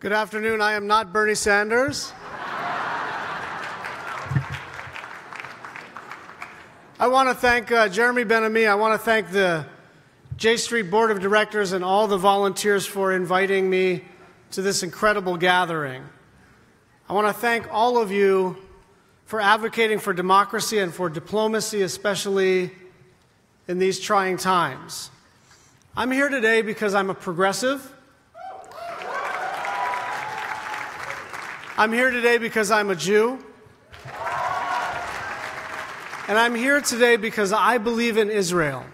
Good afternoon. I am not Bernie Sanders. I want to thank Jeremy Ben-Ami. I want to thank the J Street Board of Directors and all the volunteers for inviting me to this incredible gathering. I want to thank all of you for advocating for democracy and for diplomacy, especially in these trying times. I'm here today because I'm a progressive. I'm here today because I'm a Jew. And I'm here today because I believe in Israel.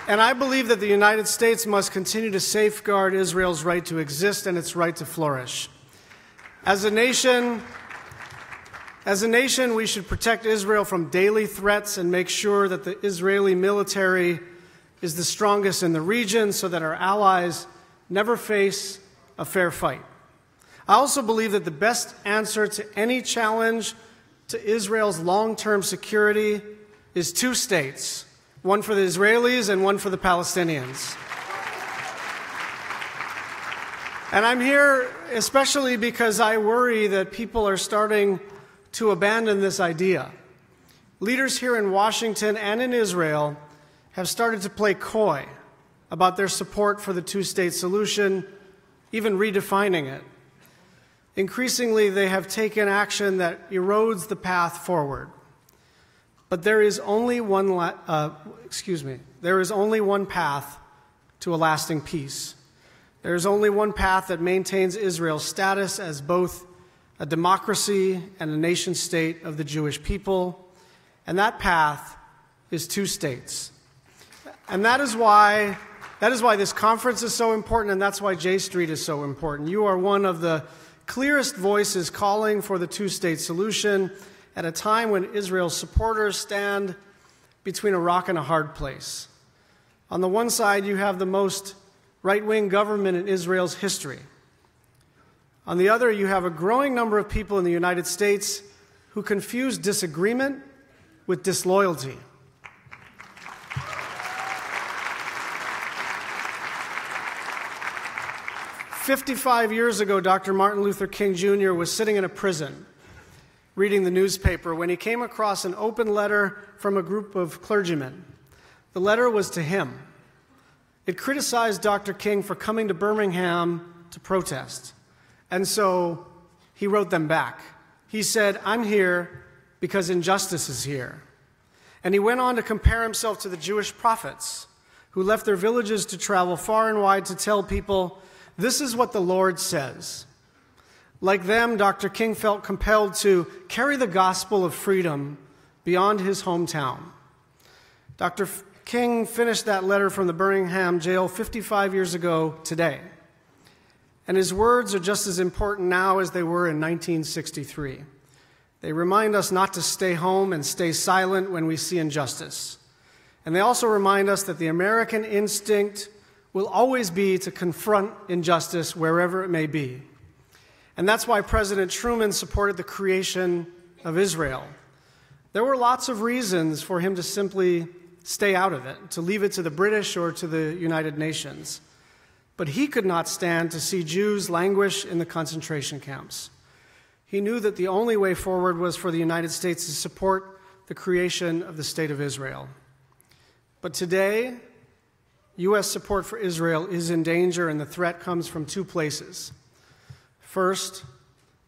And I believe that the United States must continue to safeguard Israel's right to exist and its right to flourish. As a nation, we should protect Israel from daily threats and make sure that the Israeli military is the strongest in the region so that our allies never face a fair fight. I also believe that the best answer to any challenge to Israel's long-term security is two states, one for the Israelis and one for the Palestinians. And I'm here especially because I worry that people are starting to abandon this idea. Leaders here in Washington and in Israel have started to play coy about their support for the two-state solution, even redefining it. Increasingly, they have taken action that erodes the path forward. But there is only one path to a lasting peace. There is only one path that maintains Israel's status as both a democracy and a nation-state of the Jewish people, and that path is two states. And that is why this conference is so important, and that's why J Street is so important. You are one of the clearest voices calling for the two-state solution at a time when Israel's supporters stand between a rock and a hard place. On the one side, you have the most right-wing government in Israel's history. On the other, you have a growing number of people in the United States who confuse disagreement with disloyalty. 55 years ago, Dr. Martin Luther King Jr. was sitting in a prison reading the newspaper when he came across an open letter from a group of clergymen. The letter was to him. It criticized Dr. King for coming to Birmingham to protest. And so he wrote them back. He said, "I'm here because injustice is here." And he went on to compare himself to the Jewish prophets who left their villages to travel far and wide to tell people, "This is what the Lord says." Like them, Dr. King felt compelled to carry the gospel of freedom beyond his hometown. Dr. King finished that letter from the Birmingham jail 55 years ago today. And his words are just as important now as they were in 1963. They remind us not to stay home and stay silent when we see injustice. And they also remind us that the American instinct will always be to confront injustice wherever it may be. And that's why President Truman supported the creation of Israel. There were lots of reasons for him to simply stay out of it, to leave it to the British or to the United Nations. But he could not stand to see Jews languish in the concentration camps. He knew that the only way forward was for the United States to support the creation of the State of Israel. But today, U.S. support for Israel is in danger, and the threat comes from two places. First,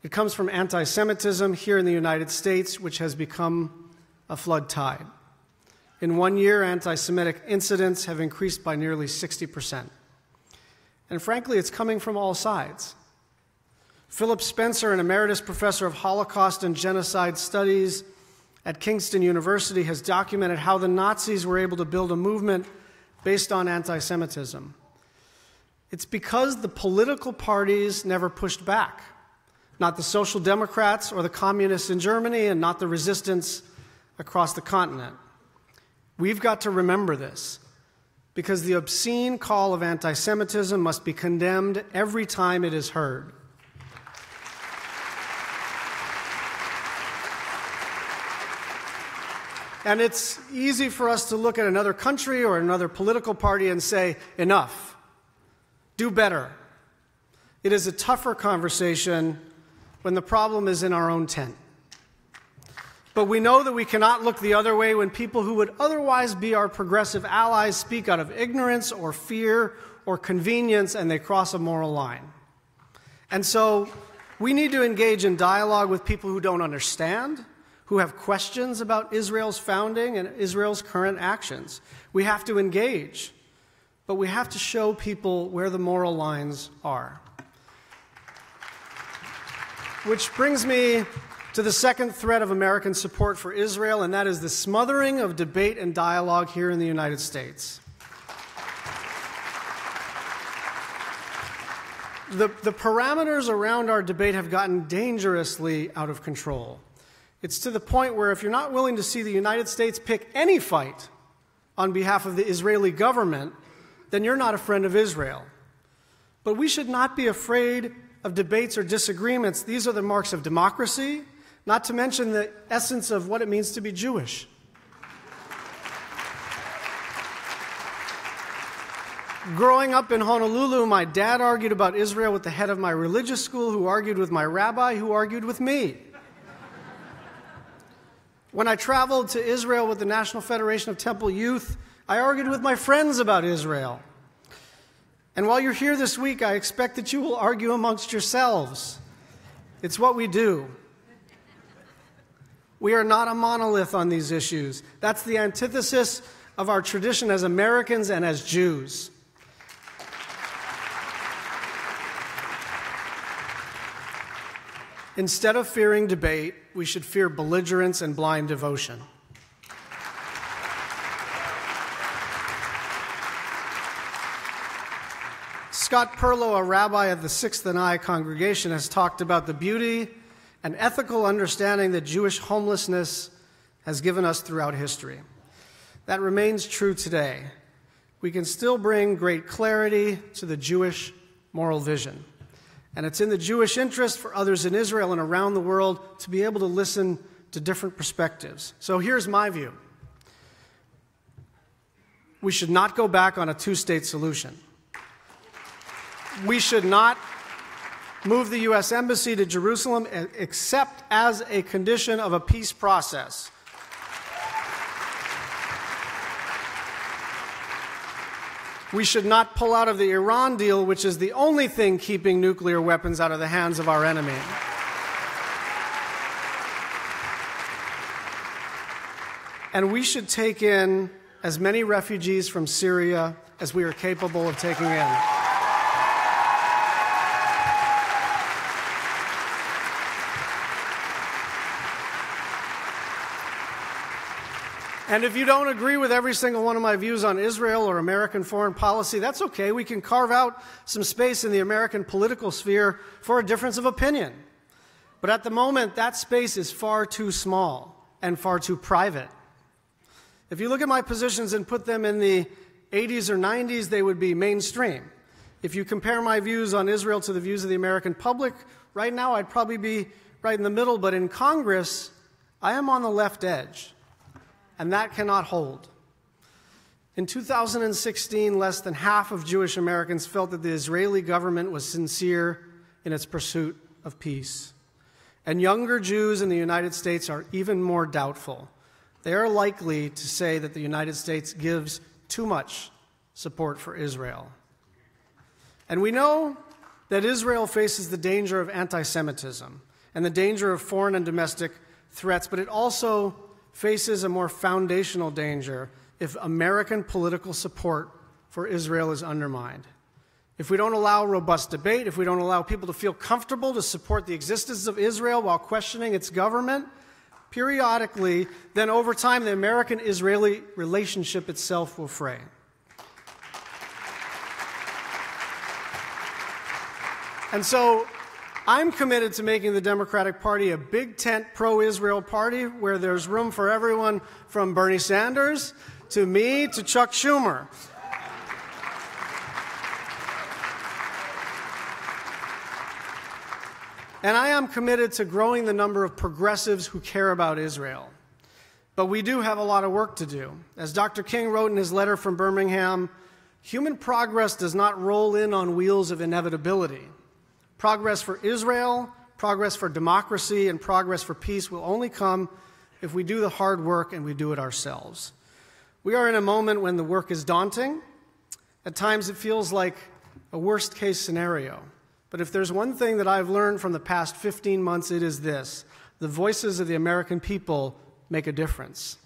it comes from anti-Semitism here in the United States, which has become a flood tide. In 1 year, anti-Semitic incidents have increased by nearly 60%. And frankly, it's coming from all sides. Philip Spencer, an emeritus professor of Holocaust and genocide studies at Kingston University, has documented how the Nazis were able to build a movement based on anti-Semitism. It's because the political parties never pushed back, not the Social Democrats or the Communists in Germany, and not the resistance across the continent. We've got to remember this, because the obscene call of anti-Semitism must be condemned every time it is heard. And it's easy for us to look at another country or another political party and say, enough. do better. It is a tougher conversation when the problem is in our own tent. But we know that we cannot look the other way when people who would otherwise be our progressive allies speak out of ignorance or fear or convenience, and they cross a moral line. And so we need to engage in dialogue with people who don't understand, who have questions about Israel's founding and Israel's current actions. We have to engage, but we have to show people where the moral lines are. Which brings me to the second thread of American support for Israel, and that is the smothering of debate and dialogue here in the United States. The parameters around our debate have gotten dangerously out of control. It's to the point where if you're not willing to see the United States pick any fight on behalf of the Israeli government, then you're not a friend of Israel. But we should not be afraid of debates or disagreements. These are the marks of democracy, not to mention the essence of what it means to be Jewish. Growing up in Honolulu, my dad argued about Israel with the head of my religious school, who argued with my rabbi, who argued with me. When I traveled to Israel with the National Federation of Temple Youth, I argued with my friends about Israel. And while you're here this week, I expect that you will argue amongst yourselves. It's what we do. We are not a monolith on these issues. That's the antithesis of our tradition as Americans and as Jews. Instead of fearing debate, we should fear belligerence and blind devotion. Scott Perlow, a rabbi of the Sixth and I congregation, has talked about the beauty and ethical understanding that Jewish homelessness has given us throughout history. That remains true today. We can still bring great clarity to the Jewish moral vision. And it's in the Jewish interest for others in Israel and around the world to be able to listen to different perspectives. So here's my view. We should not go back on a two-state solution. We should not move the U.S. Embassy to Jerusalem except as a condition of a peace process. We should not pull out of the Iran deal, which is the only thing keeping nuclear weapons out of the hands of our enemy. And we should take in as many refugees from Syria as we are capable of taking in. And if you don't agree with every single one of my views on Israel or American foreign policy, that's okay. We can carve out some space in the American political sphere for a difference of opinion. But at the moment, that space is far too small and far too private. If you look at my positions and put them in the 80s or 90s, they would be mainstream. If you compare my views on Israel to the views of the American public, right now I'd probably be right in the middle. But in Congress, I am on the left edge. And that cannot hold. In 2016, less than half of Jewish Americans felt that the Israeli government was sincere in its pursuit of peace. And younger Jews in the United States are even more doubtful. They are likely to say that the United States gives too much support for Israel. And we know that Israel faces the danger of anti-Semitism and the danger of foreign and domestic threats, but it also faces a more foundational danger if American political support for Israel is undermined. If we don't allow robust debate, if we don't allow people to feel comfortable to support the existence of Israel while questioning its government, periodically, then over time, the American-Israeli relationship itself will fray. And so I'm committed to making the Democratic Party a big tent pro-Israel party where there's room for everyone from Bernie Sanders to me to Chuck Schumer. And I am committed to growing the number of progressives who care about Israel. But we do have a lot of work to do. As Dr. King wrote in his letter from Birmingham, Human progress does not roll in on wheels of inevitability. Progress for Israel, progress for democracy, and progress for peace will only come if we do the hard work and we do it ourselves. We are in a moment when the work is daunting. At times it feels like a worst-case scenario. But if there's one thing that I've learned from the past 15 months, it is this: the voices of the American people make a difference.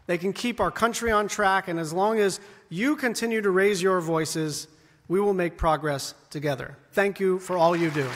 They can keep our country on track, and as long as you continue to raise your voices, we will make progress together. Thank you for all you do.